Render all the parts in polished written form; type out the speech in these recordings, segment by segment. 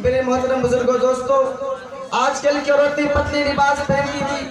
میرے محترم بزرگوں دوستوں، آج کل کی عورتیں پتلی لباس پہنتی تھی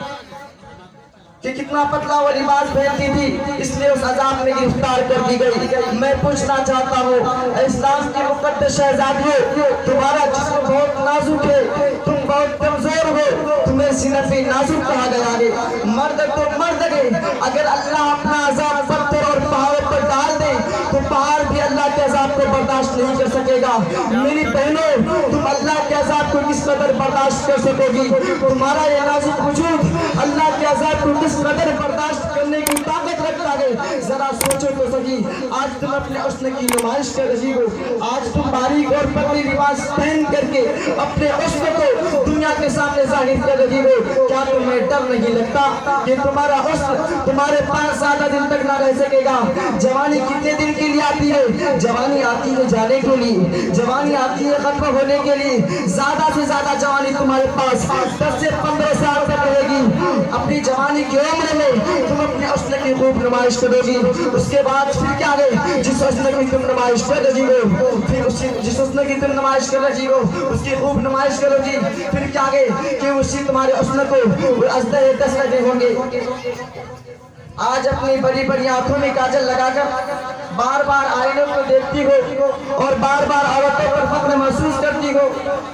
کہ کتنا پتلا وہ لباس پہنتی تھی، اس لیے اس عذاب میں گرفتار کر دی گئی۔ میں پوچھنا چاہتا ہوں، اسلام کی مقدس شہزادیوں، تمہارا جسم بہت نازک ہے، تم بہت کمزور ہو، تمہیں صنف نازک کہا گیا ہے۔ مرد تو مرد ہے، اگر اللہ اپنا عذاب پتھر اور پہاڑوں پر ڈال دے تو پہاڑ بھی اللہ کے عذاب کو برداشت نہیں کر سکے گا۔ میری بہنوں، تم اللہ کے عذاب کو کس قدر برداشت کر سکو گی؟ تمہارا یہ نازک وجود اللہ کے عذاب کو کس قدر برداشت کرنے کی طاقت رکھتا ہے؟ ذرا سوچو تو صحیح۔ آج تم اپنے حسن کی نمائش کر رہی ہو، آج تم باریک اور پتلی لباس پہن کر کے اپنے حسن کو دنیا کے سامنے ظاہر کر رہی ہو۔ کیا تمہیں ڈر نہیں لگتا کہ تمہارا حسن تمہارے پاس زیادہ دن تک نہ رہ سکے گا؟ جوانی کتنے دن کے لیے آتی ہے؟ جوانی آتی ہے جانے کے لیے، جوانی آتی ہے ختم ہونے کے لیے۔ زیادہ سے زیادہ جوانی تمہارے پاس 10 سے 15 سال تک رہے گی۔ اپنی جوانی کی عمر میں تم اپنے حسن کی خوب نمائش کرو گی، اس کے بعد پھر کیا ہے؟ جس حسن کی تم نمائش کر رہی ہو، پھر جس حسن کی تم نمائش کر رہی ہو اس کی خوب نمائش کرو گی، پھر کیا ہے کہ اسی تمہارے حسن کو ازدہ دس لگے ہوں گے۔ آج اپنی بڑی بڑی آنکھوں میں کاجل لگا کر بار بار آئینوں کو دیکھتی ہو اور بار بار عورتوں پر فخر محسوس کرتی ہو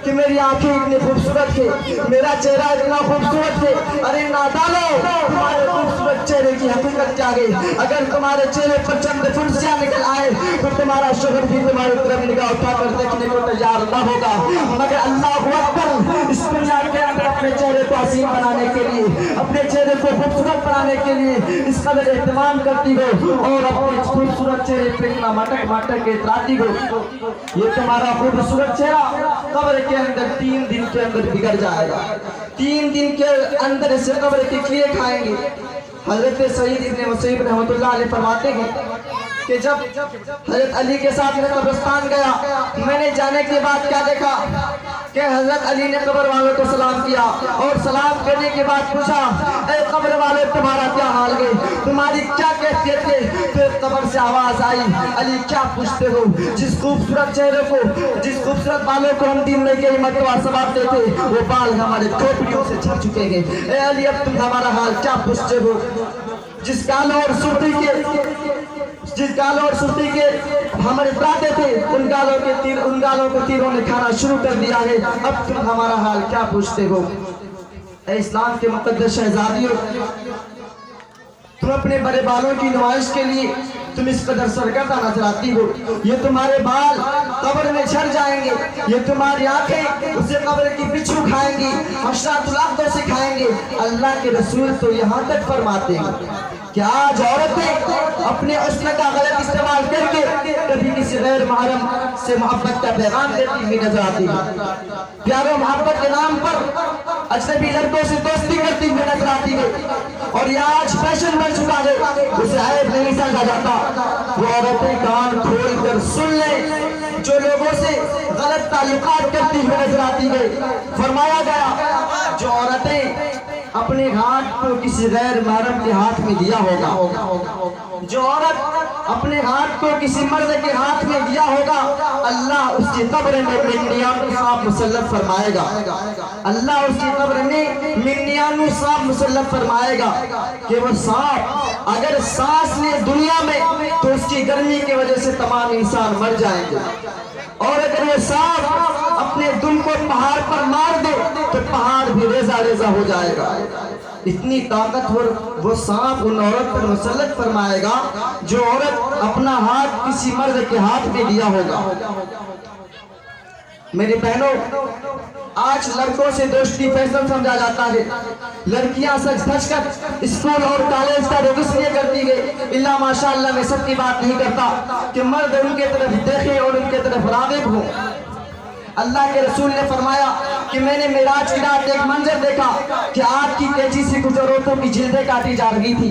کہ میری آنکھیں اتنی خوبصورت ہے، میرا چہرہ اتنا خوبصورت ہے۔ ارے نادانو، تمہارے خوبصورت چہرے کی حقیقت کیا ہے؟ اگر تمہارے چہرے پر چند فرسیاں نکل آئے تو تمہارا شوہر بھی تمہاری طرف نگاہ اٹھا کر دیکھنے کو تیار نہ ہوگا، مگر اللہ اکبر، اس دنیا کے اندر اپنے چہرے کو حسین بنانے کے لیے، اپنے چہرے کو خوبصورت بنانے کے لیے اس قدر اہتمام کرتی ہو اور اپنے خوبصورت چہرے پہ اتنا مٹک مٹک کے اتراتی ہو۔ یہ تمہارا خوبصورت چہرہ قبر کے اندر 3 دن کے اندر بگڑ جائے گا، 3 دن کے اندر اسے قبر کے کیڑے کھائیں گے۔ حضرت سعید ابن مسیب رحمۃ اللہ علیہ فرماتے ہیں کہ جب حضرت علی کے ساتھ میں قبرستان گیا، میں نے جانے کے بعد کیا دیکھا کہ حضرت علی نے قبر والوں کو سلام کیا اور سلام کرنے کے بعد پوچھا، اے قبر والے تمہارا کیا حال ہے، تمہاری کیا کیفیت ہے؟ پھر قبر سے آواز آئی، علی کیا پوچھتے ہو؟ جس خوبصورت چہرے کو، جس خوبصورت بالوں کو ہم دین میں کے مرتبہ ثواب دیتے وہ بال ہمارے کھوپڑیوں سے جھڑ چکے ہیں۔ اے علی اب تم ہمارا حال کیا پوچھتے ہو؟ جس گالوں اور سرتی کے ہمارے اتراتے تھے، ان گالوں کو تیروں نے کھانا شروع کر دیا ہے، اب تم ہمارا حال کیا پوچھتے ہو؟ اے اسلام کے مقدس شہزادیوں، تم اپنے بڑے بالوں کی نمائش کے لیے تم اس قدر سرگردہ نظر آتی ہو۔ یہ تمہارے بال قبر میں جھڑ جائیں گے، یہ تمہاری آنکھیں اسے قبر کی بچھو کھائیں گی، حشرات الاقدہ سے کھائیں گے۔ اللہ کے رسول تو یہاں تک فرماتے ہیں کہ آج عورتیں اپنے حسن کا غلط استعمال کر کے کبھی کسی غیر محرم سے محبت کا پیغام دیتی ہوئی نظر آتی ہے، پیار و محبت کے نام پر اجنبی لڑکوں سے دوستی کرتی ہوئی نظر آتی ہے، اور یہ آج فیشن بن چکا ہے، اسے عیب نہیں سمجھا جاتا۔ وہ عورتیں کان کھول کر سن لیں جو لوگوں سے غلط تعلقات کرتی ہوئی نظر آتی ہے۔ فرمایا گیا جو عورتیں اپنے ہاتھ کو کسی غیر محرم کے ہاتھ میں دیا ہوگا، جو عورت اپنے ہاتھ کو کسی مرد کے ہاتھ میں دیا ہوگا، اللہ اس کی قبر میں منیانو ثواب مسلط فرمائے گا، اللہ اس کی قبر میں منیانو ثواب مسلط فرمائے گا کہ وہ سانپ اگر سانس لے دنیا میں تو اس کی گرمی کی وجہ سے تمام انسان مر جائیں گے، اور اگر یہ سانپ اپنے دم کو پہاڑ پر مار دے تو پہاڑ بھی ریزہ ریزہ ہو جائے گا۔ اتنی طاقتور وہ سانپ ان عورت پر مسلط فرمائے گا جو عورت اپنا ہاتھ کسی مرد کے ہاتھ میں دیا ہوگا۔ میری بہنوں، آج لڑکوں سے دوستی فیشن سمجھا جاتا ہے، لڑکیاں سج دھج کر اسکول اور کالج کا رخ اس لیے کرتی ہے، اللہ ماشاءاللہ میں سب کی بات نہیں کرتا کہ مرد ان کے طرف دیکھیں اور ان کے طرف راغب ہوں۔ اللہ کے رسول نے فرمایا کہ میں نے معراج کی رات ایک منظر دیکھا کہ آگ کی تیزی سے کچھ عورتوں کی جلدیں کاٹی جا رہی تھی،